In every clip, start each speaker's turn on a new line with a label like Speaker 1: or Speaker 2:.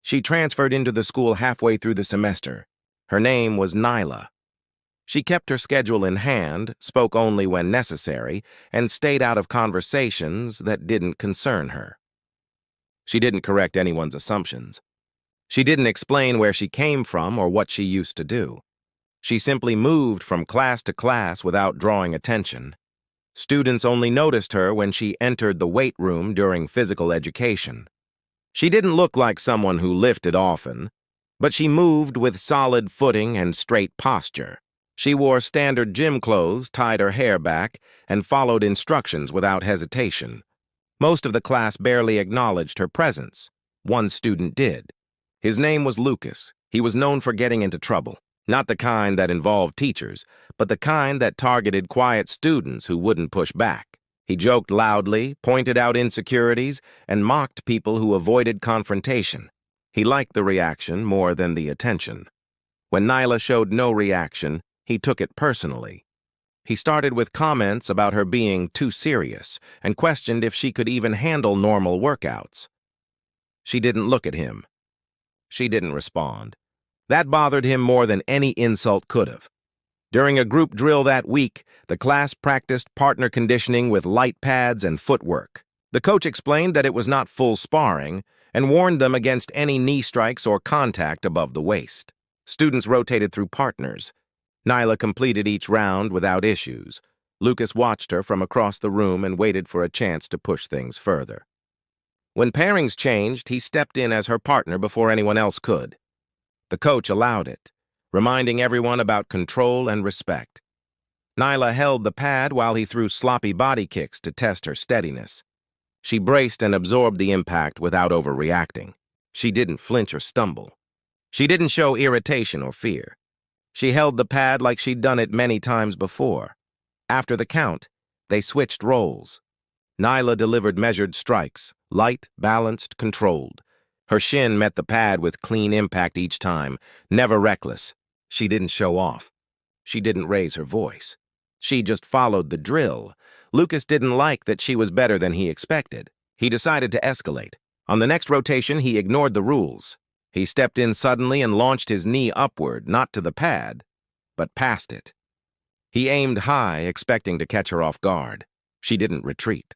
Speaker 1: She transferred into the school halfway through the semester. Her name was Nyla. She kept her schedule in hand, spoke only when necessary, and stayed out of conversations that didn't concern her. She didn't correct anyone's assumptions. She didn't explain where she came from or what she used to do. She simply moved from class to class without drawing attention. Students only noticed her when she entered the weight room during physical education. She didn't look like someone who lifted often, but she moved with solid footing and straight posture. She wore standard gym clothes, tied her hair back, and followed instructions without hesitation. Most of the class barely acknowledged her presence. One student did. His name was Lucas. He was known for getting into trouble. Not the kind that involved teachers, but the kind that targeted quiet students who wouldn't push back. He joked loudly, pointed out insecurities, and mocked people who avoided confrontation. He liked the reaction more than the attention. When Nyla showed no reaction, he took it personally. He started with comments about her being too serious and questioned if she could even handle normal workouts. She didn't look at him. She didn't respond. That bothered him more than any insult could have. During a group drill that week, the class practiced partner conditioning with light pads and footwork. The coach explained that it was not full sparring and warned them against any knee strikes or contact above the waist. Students rotated through partners. Nyla completed each round without issues. Lucas watched her from across the room and waited for a chance to push things further. When pairings changed, he stepped in as her partner before anyone else could. The coach allowed it, reminding everyone about control and respect. Nyla held the pad while he threw sloppy body kicks to test her steadiness. She braced and absorbed the impact without overreacting. She didn't flinch or stumble. She didn't show irritation or fear. She held the pad like she'd done it many times before. After the count, they switched roles. Nyla delivered measured strikes, light, balanced, controlled. Her shin met the pad with clean impact each time, never reckless. She didn't show off. She didn't raise her voice. She just followed the drill. Lucas didn't like that she was better than he expected. He decided to escalate. On the next rotation, he ignored the rules. He stepped in suddenly and launched his knee upward, not to the pad, but past it. He aimed high, expecting to catch her off guard. She didn't retreat.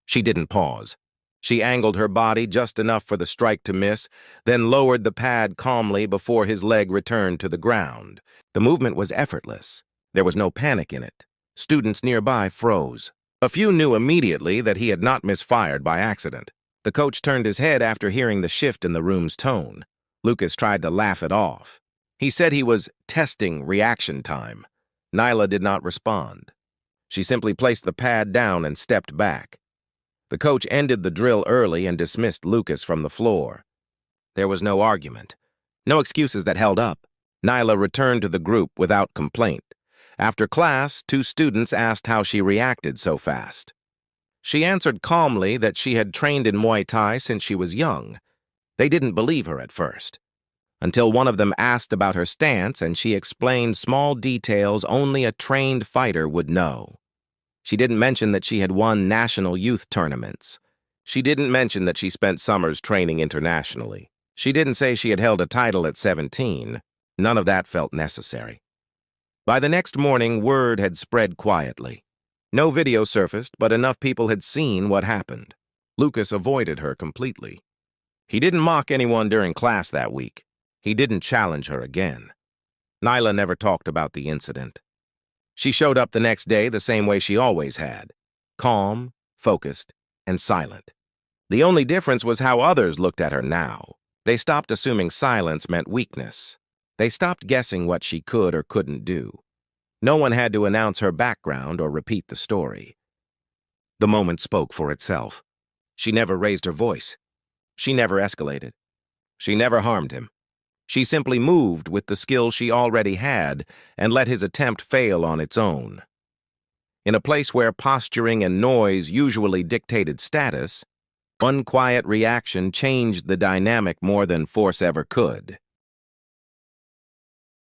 Speaker 1: She didn't pause. She angled her body just enough for the strike to miss, then lowered the pad calmly before his leg returned to the ground. The movement was effortless. There was no panic in it. Students nearby froze. A few knew immediately that he had not misfired by accident. The coach turned his head after hearing the shift in the room's tone. Lucas tried to laugh it off. He said he was testing reaction time. Nyla did not respond. She simply placed the pad down and stepped back. The coach ended the drill early and dismissed Lucas from the floor. There was no argument. No excuses that held up. Nyla returned to the group without complaint. After class, 2 students asked how she reacted so fast. She answered calmly that she had trained in Muay Thai since she was young. They didn't believe her at first, until one of them asked about her stance and she explained small details only a trained fighter would know. She didn't mention that she had won national youth tournaments. She didn't mention that she spent summers training internationally. She didn't say she had held a title at 17. None of that felt necessary. By the next morning, word had spread quietly. No video surfaced, but enough people had seen what happened. Lucas avoided her completely. He didn't mock anyone during class that week. He didn't challenge her again. Nyla never talked about the incident. She showed up the next day the same way she always had, calm, focused, and silent. The only difference was how others looked at her now. They stopped assuming silence meant weakness. They stopped guessing what she could or couldn't do. No one had to announce her background or repeat the story. The moment spoke for itself. She never raised her voice. She never escalated. She never harmed him. She simply moved with the skill she already had and let his attempt fail on its own. In a place where posturing and noise usually dictated status, one quiet reaction changed the dynamic more than force ever could.